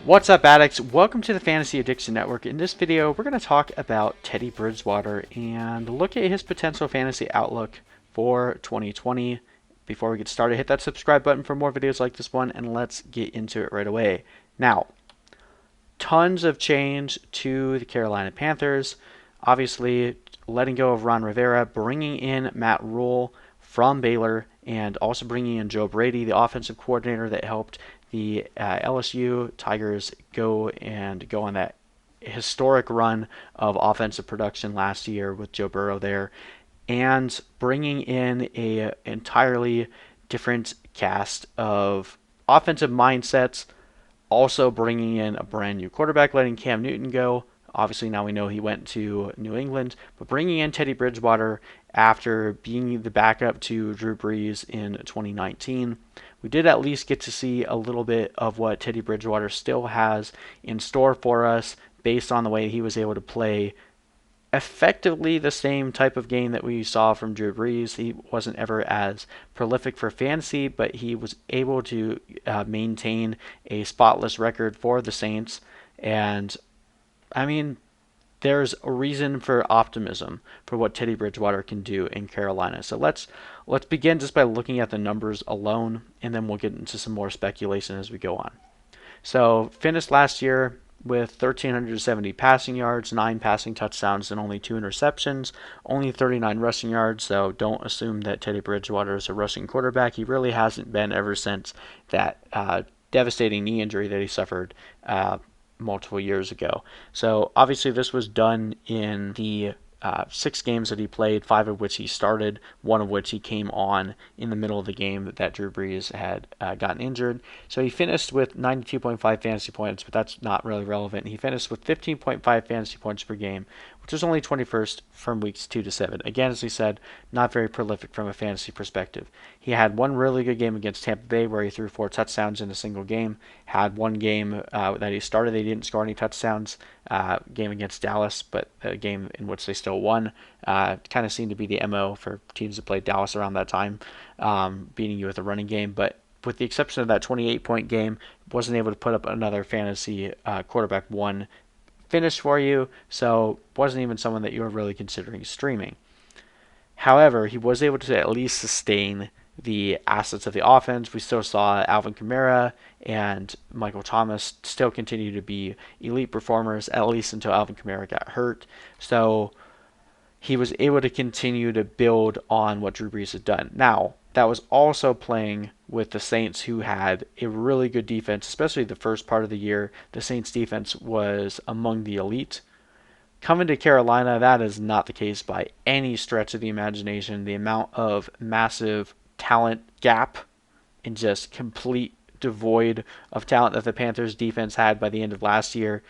What's up, addicts? Welcome to the Fantasy Addiction Network. In this video, we're going to talk about Teddy Bridgewater and look at his potential fantasy outlook for 2020. Before we get started, hit that subscribe button for more videos like this one, and let's get into it right away. Now, tons of change to the Carolina Panthers. Obviously, letting go of Ron Rivera, bringing in Matt Rule from Baylor, and also bringing in Joe Brady, the offensive coordinator that helped the LSU Tigers go on that historic run of offensive production last year with Joe Burrow there, and bringing in a entirely different cast of offensive mindsets. Also bringing in a brand new quarterback, letting Cam Newton go. Obviously, now we know he went to New England, but bringing in Teddy Bridgewater after being the backup to Drew Brees in 2019, we did at least get to see a little bit of what Teddy Bridgewater still has in store for us based on the way he was able to play effectively the same type of game that we saw from Drew Brees. He wasn't ever as prolific for fantasy, but he was able to maintain a spotless record for the Saints. And I mean, there's a reason for optimism for what Teddy Bridgewater can do in Carolina. So let's begin just by looking at the numbers alone, and then we'll get into some more speculation as we go on. So finished last year with 1,370 passing yards, 9 passing touchdowns, and only 2 interceptions, only 39 rushing yards. So don't assume that Teddy Bridgewater is a rushing quarterback. He really hasn't been ever since that devastating knee injury that he suffered multiple years ago. So obviously this was done in the 6 games that he played, 5 of which he started, 1 of which he came on in the middle of the game that Drew Brees had gotten injured. So he finished with 92.5 fantasy points, but that's not really relevant. He finished with 15.5 fantasy points per game, which was only 21st from weeks 2 to 7. Again, as we said, not very prolific from a fantasy perspective. He had one really good game against Tampa Bay where he threw 4 touchdowns in a single game. Had one game that he started, they didn't score any touchdowns. Game against Dallas, but a game in which they still won. Kind of seemed to be the MO for teams that played Dallas around that time, beating you with a running game. But with the exception of that 28-point game, wasn't able to put up another fantasy quarterback 1 finish for you, so wasn't even someone that you were really considering streaming. However, he was able to at least sustain the assets of the offense. We still saw Alvin Kamara and Michael Thomas still continue to be elite performers, at least until Alvin Kamara got hurt. So he was able to continue to build on what Drew Brees had done. Now, that was also playing with the Saints, who had a really good defense, especially the first part of the year. The Saints defense was among the elite. Coming to Carolina, that is not the case by any stretch of the imagination. The amount of massive talent gap and just complete devoid of talent that the Panthers defense had by the end of last year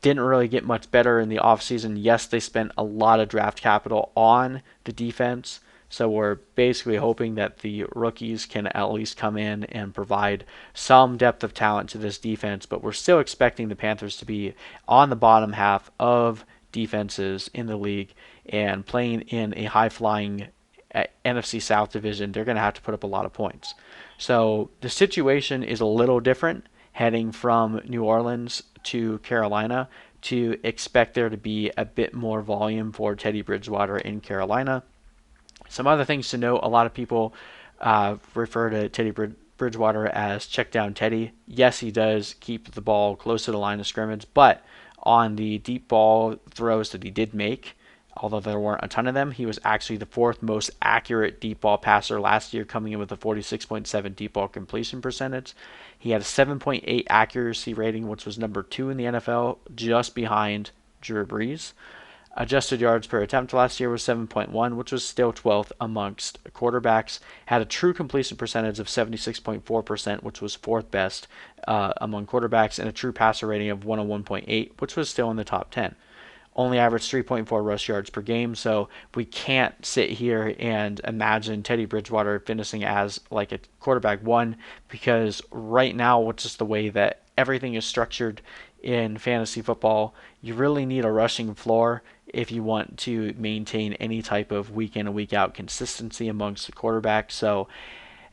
didn't really get much better in the offseason. Yes, they spent a lot of draft capital on the defense, so we're basically hoping that the rookies can at least come in and provide some depth of talent to this defense, but we're still expecting the Panthers to be on the bottom half of defenses in the league, and playing in a high-flying NFC South division, they're going to have to put up a lot of points. So the situation is a little different heading from New Orleans to Carolina, to expect there to be a bit more volume for Teddy Bridgewater in Carolina. Some other things to note: a lot of people refer to Teddy Bridgewater as check down Teddy. Yes, he does keep the ball close to the line of scrimmage, but on the deep ball throws that he did make, although there weren't a ton of them, he was actually the 4th most accurate deep ball passer last year, coming in with a 46.7 deep ball completion percentage. He had a 7.8 accuracy rating, which was number 2 in the NFL, just behind Drew Brees. Adjusted yards per attempt last year was 7.1, which was still 12th amongst quarterbacks. Had a true completion percentage of 76.4%, which was 4th best among quarterbacks, and a true passer rating of 101.8, which was still in the top 10. Only averaged 3.4 rush yards per game, so we can't sit here and imagine Teddy Bridgewater finishing as like a quarterback 1, because right now, with just the way that everything is structured in fantasy football, you really need a rushing floor if you want to maintain any type of week in and week out consistency amongst the quarterbacks. So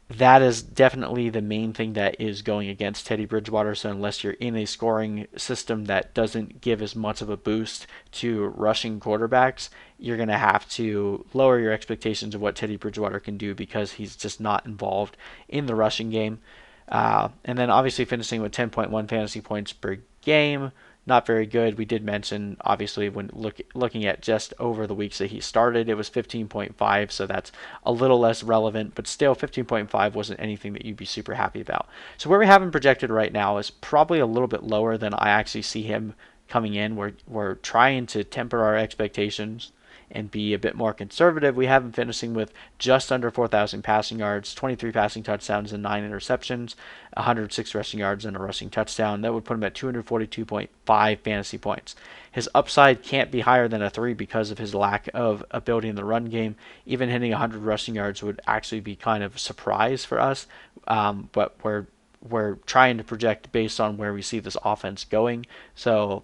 that is definitely the main thing that is going against Teddy Bridgewater. So unless you're in a scoring system that doesn't give as much of a boost to rushing quarterbacks, you're going to have to lower your expectations of what Teddy Bridgewater can do because he's just not involved in the rushing game. And then obviously finishing with 10.1 fantasy points per game, not very good. We did mention, obviously, when looking at just over the weeks that he started, it was 15.5, so that's a little less relevant, but still 15.5 wasn't anything that you'd be super happy about. So where we have him projected right now is probably a little bit lower than I actually see him coming in. We're trying to temper our expectations and be a bit more conservative. We have him finishing with just under 4,000 passing yards, 23 passing touchdowns, and 9 interceptions, 106 rushing yards, and a rushing touchdown. That would put him at 242.5 fantasy points. His upside can't be higher than a 3 because of his lack of ability in the run game. Even hitting 100 rushing yards would actually be kind of a surprise for us, but we're trying to project based on where we see this offense going. So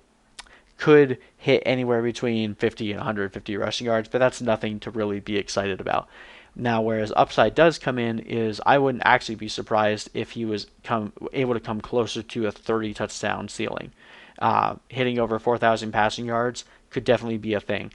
could hit anywhere between 50 and 150 rushing yards, but that's nothing to really be excited about. Now, whereas upside does come in is I wouldn't actually be surprised if he was able to come closer to a 30 touchdown ceiling. Hitting over 4,000 passing yards could definitely be a thing.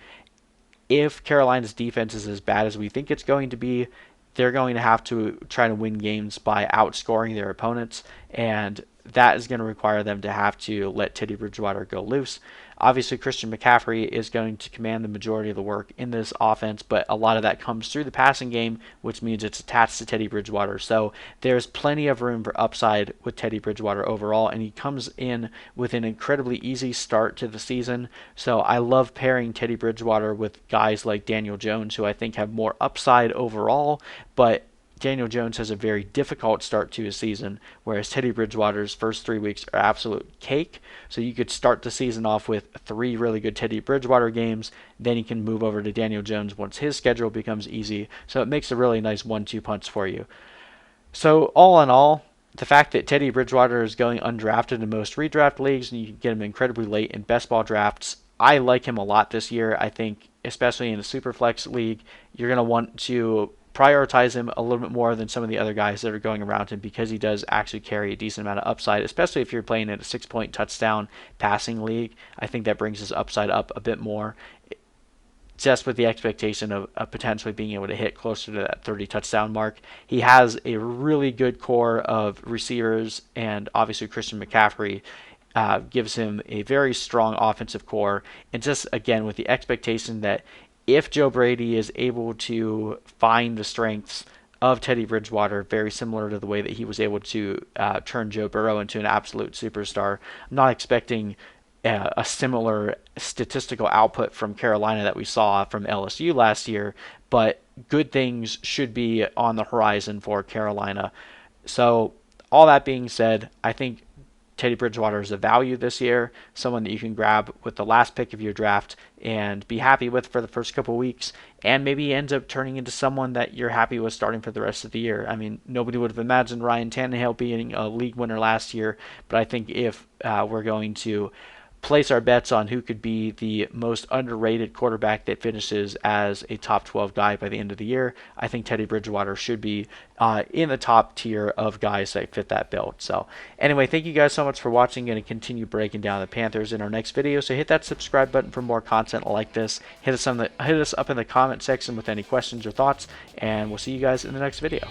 If Carolina's defense is as bad as we think it's going to be, they're going to have to try to win games by outscoring their opponents, and that is going to require them to have to let Teddy Bridgewater go loose. Obviously, Christian McCaffrey is going to command the majority of the work in this offense, but a lot of that comes through the passing game, which means it's attached to Teddy Bridgewater. So there's plenty of room for upside with Teddy Bridgewater overall, and he comes in with an incredibly easy start to the season. So I love pairing Teddy Bridgewater with guys like Daniel Jones, who I think have more upside overall, but Daniel Jones has a very difficult start to his season, whereas Teddy Bridgewater's first 3 weeks are absolute cake. So you could start the season off with 3 really good Teddy Bridgewater games, then you can move over to Daniel Jones once his schedule becomes easy. So it makes a really nice 1-2 punch for you. So all in all, the fact that Teddy Bridgewater is going undrafted in most redraft leagues and you can get him incredibly late in best ball drafts, I like him a lot this year. I think, especially in a Superflex league, you're going to want to prioritize him a little bit more than some of the other guys that are going around him because he does actually carry a decent amount of upside, especially if you're playing in a 6-point touchdown passing league. I think that brings his upside up a bit more, just with the expectation of potentially being able to hit closer to that 30 touchdown mark. He has a really good core of receivers, and obviously Christian McCaffrey gives him a very strong offensive core. And just again, with the expectation that if Joe Brady is able to find the strengths of Teddy Bridgewater, very similar to the way that he was able to turn Joe Burrow into an absolute superstar, I'm not expecting a similar statistical output from Carolina that we saw from LSU last year, but good things should be on the horizon for Carolina. So all that being said, I think Teddy Bridgewater is a value this year, someone that you can grab with the last pick of your draft and be happy with for the first couple weeks, and maybe ends up turning into someone that you're happy with starting for the rest of the year. I mean, nobody would have imagined Ryan Tannehill being a league winner last year, but I think if we're going to place our bets on who could be the most underrated quarterback that finishes as a top 12 guy by the end of the year, I think Teddy Bridgewater should be in the top tier of guys that fit that bill. So anyway, thank you guys so much for watching. Going to continue breaking down the Panthers in our next video. So hit that subscribe button for more content like this. Hit us up in the comment section with any questions or thoughts, and we'll see you guys in the next video.